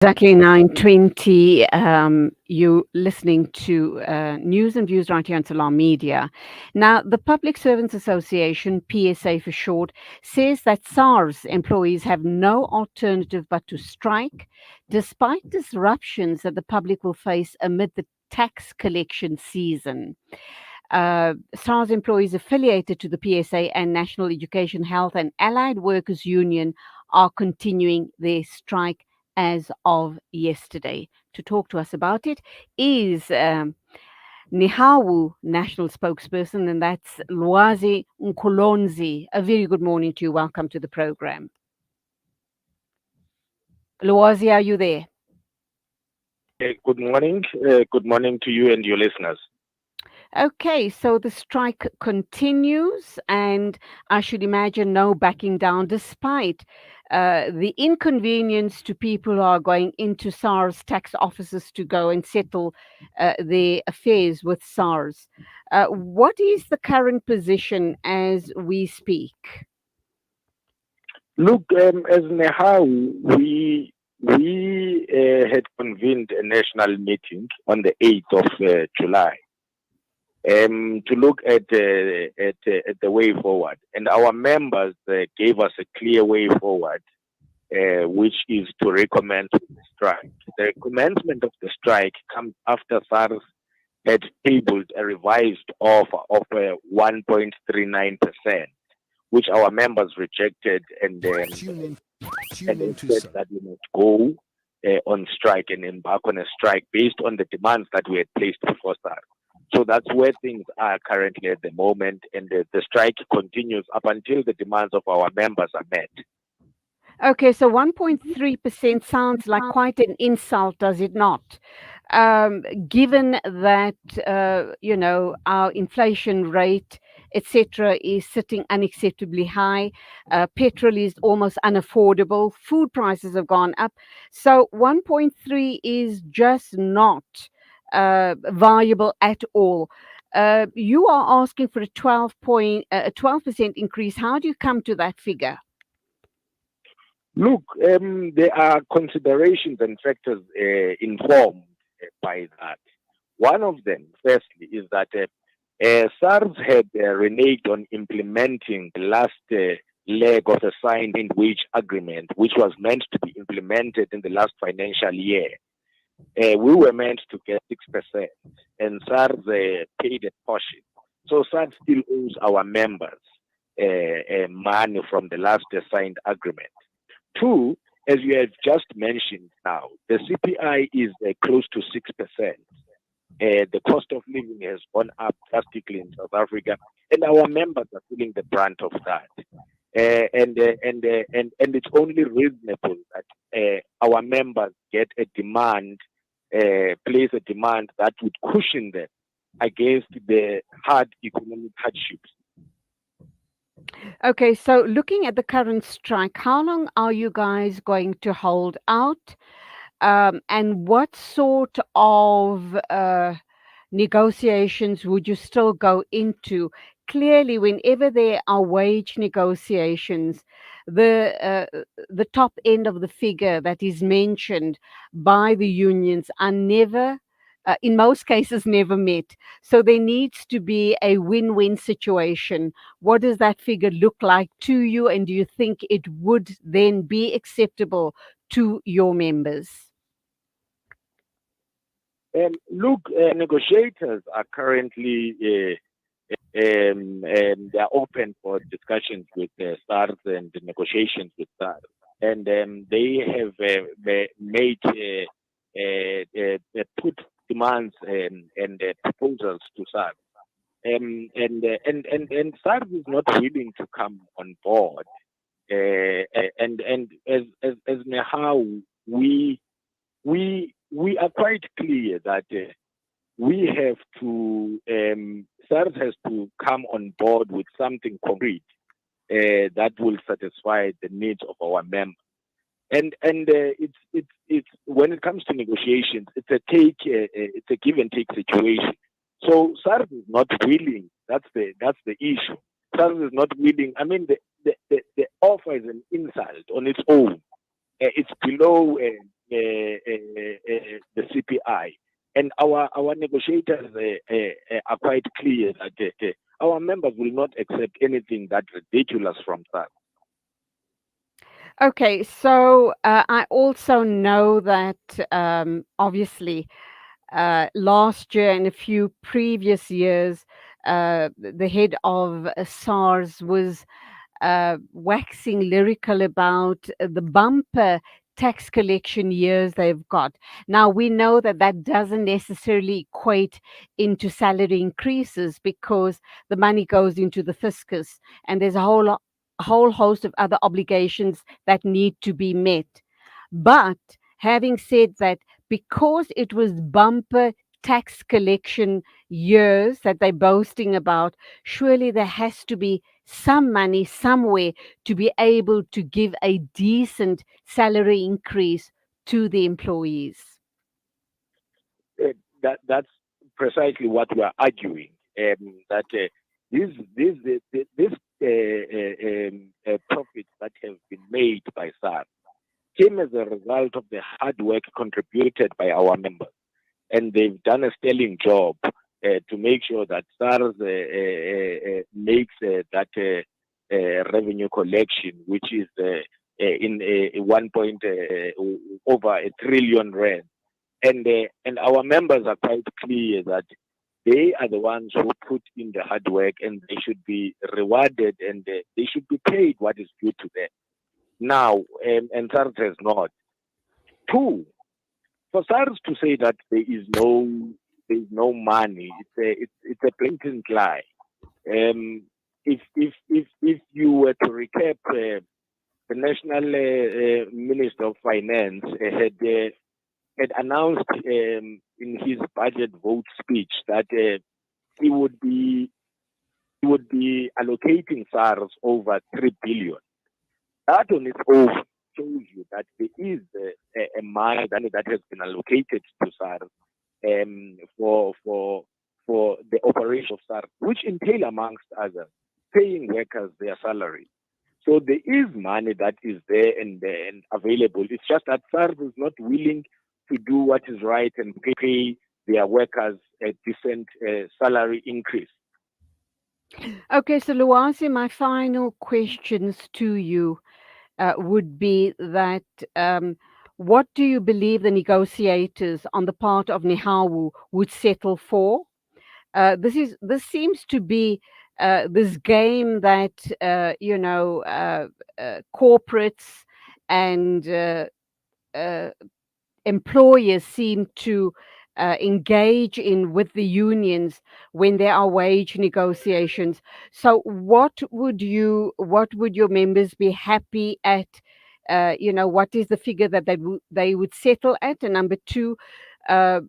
Exactly 9:20. You listening to news and views right here on Salam Media. Now, the Public Servants Association, PSA for short, says that SARS employees have no alternative but to strike, despite disruptions that the public will face amid the tax collection season. SARS employees affiliated to the PSA and National Education, Health and Allied Workers Union are continuing their strike as of yesterday. To talk to us about it is Nihawu national spokesperson, and that's Lwazi Nkolonzi. A very good morning to you. Welcome to the program. Lwazi, are you there? Good morning. Good morning to you and your listeners. Okay, so the strike continues, and I should imagine no backing down, despite the inconvenience to people who are going into SARS tax offices to go and settle their affairs with SARS. What is the current position as we speak? Look, as Nehau, we had convened a national meeting on the 8th of July to look at the way forward, and our members gave us a clear way forward, which is to recommence the strike. The commencement of the strike comes after SARS had tabled a revised offer of 1.39%, which our members rejected, and they said that we must go on strike and embark on a strike based on the demands that we had placed before SARS. So that's where things are currently at the moment, and the strike continues up until the demands of our members are met. Okay, so 1.3% sounds like quite an insult, does it not? Given that our inflation rate, etc., is sitting unacceptably high, petrol is almost unaffordable, food prices have gone up, so 1.3 is just not viable at all. You are asking for a 12% increase. How do you come to that figure? Look, there are considerations and factors informed by that. One of them, firstly, is that SARS had reneged on implementing the last leg of the signed wage agreement, which was meant to be implemented in the last financial year. We were meant to get 6%, and SARS paid a portion. So SARS still owes our members money from the last signed agreement. Two, as you have just mentioned now, the CPI is close to 6%. The cost of living has gone up drastically in South Africa, and our members are feeling the brunt of that. And it's only reasonable that our members get a demand, place a demand that would cushion them against the hard economic hardships. Okay, so looking at the current strike, how long are you guys going to hold out? And what sort of negotiations would you still go into? Clearly, whenever there are wage negotiations, the top end of the figure that is mentioned by the unions are never, in most cases, never met. So there needs to be a win-win situation. What does that figure look like to you, and do you think it would then be acceptable to your members? Look, negotiators are currently and they are open for discussions with SARS and the negotiations with SARS, and they have made put demands and proposals to SARS, and SARS is not willing to come on board, and as Nehau, we are quite clear that we have to, SARS has to come on board with something concrete that will satisfy the needs of our members. And it's when it comes to negotiations, it's a give and take situation. So SARS is not willing. That's the issue. SARS is not willing. I mean, the offer is an insult on its own. It's below the CPI. And our negotiators are quite clear that our members will not accept anything that ridiculous from SARS. Okay, so I also know that obviously last year and a few previous years, the head of SARS was waxing lyrical about the bumper tax collection years they've got. Now, we know that that doesn't necessarily equate into salary increases because the money goes into the fiscus and there's a whole host of other obligations that need to be met. But having said that, because it was bumper tax collection years that they're boasting about, surely there has to be some money somewhere to be able to give a decent salary increase to the employees. That's precisely what we are arguing. That this profits that have been made by SARS came as a result of the hard work contributed by our members, and they've done a sterling job to make sure that SARS makes that revenue collection, which is in one point over a trillion rand. And our members are quite clear that they are the ones who put in the hard work, and they should be rewarded, and they should be paid what is due to them. Now, and SARS has not. Two, for SARS to say that there is no money, it's a blatant lie. If you were to recap, the National Minister of Finance had announced in his budget vote speech that he would be allocating SARS over 3 billion. That on its own shows you that there is a money that has been allocated to SARS for the operation of SARS, which entail, amongst others, paying workers their salary. So there is money that is there and available. It's just that SARS is not willing to do what is right and pay their workers a decent salary increase. Okay, so Lwazi, my final questions to you would be that what do you believe the negotiators on the part of Nehawu would settle for? This seems to be this game that corporates and employers seem to engage in with the unions when there are wage negotiations. So, what would your members be happy at? What is the figure that they would settle at? And number two,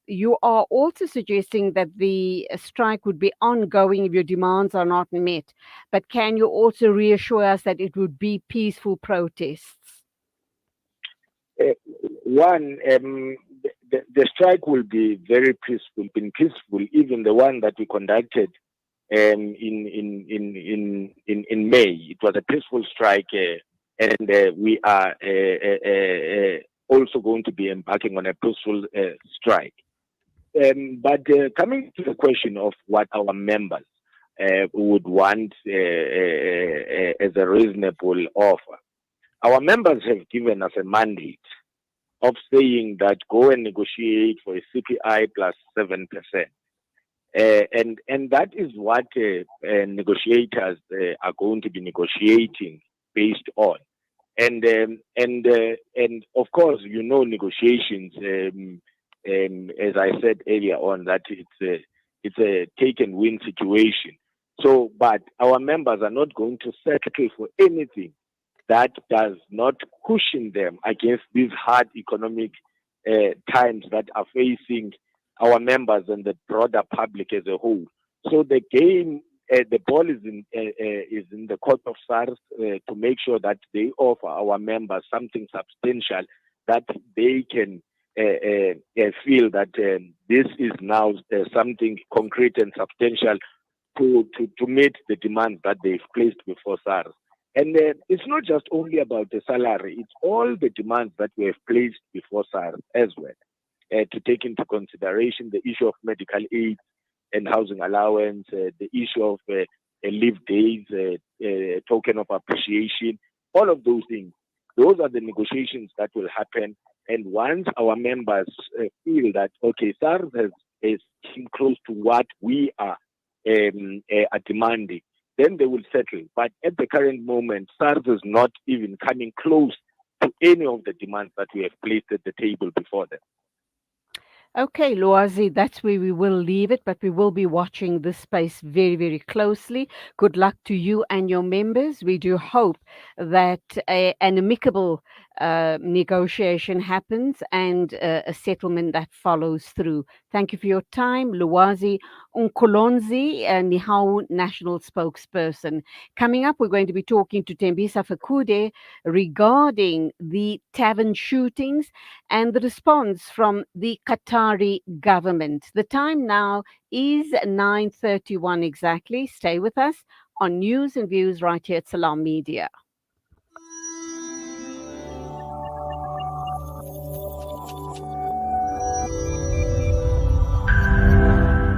you are also suggesting that the strike would be ongoing if your demands are not met. But can you also reassure us that it would be peaceful protests? One, the strike will be very peaceful, been peaceful. Even the one that we conducted in May, it was a peaceful strike, and we are also going to be embarking on a peaceful strike. But coming to the question of what our members would want as a reasonable offer, our members have given us a mandate of saying that go and negotiate for a CPI plus 7%. And that is what negotiators are going to be negotiating based on. And of course, negotiations, as I said earlier on, that it's a take and win situation. So, but our members are not going to settle for anything that does not cushion them against these hard economic times that are facing our members and the broader public as a whole. So the game, the ball is in the court of SARS to make sure that they offer our members something substantial that they can feel that this is now something concrete and substantial to meet the demands that they've placed before SARS. And it's not just only about the salary, it's all the demands that we have placed before SARS as well, to take into consideration the issue of medical aid and housing allowance, the issue of leave days, token of appreciation, all of those things. Those are the negotiations that will happen. And once our members feel that, okay, SARS is close to what we are demanding, then they will settle. But at the current moment, SARS is not even coming close to any of the demands that we have placed at the table before them. Okay, Lwazi, that's where we will leave it, but we will be watching this space very, very closely. Good luck to you and your members. We do hope that an amicable negotiation happens and a settlement that follows through. Thank you for your time, Lwazi Nkolonzi, Nihau National Spokesperson. Coming up, we're going to be talking to Tembisa Fakude regarding the tavern shootings and the response from the Qatari government. The time now is 9:31 exactly. Stay with us on News and Views right here at Salam Media.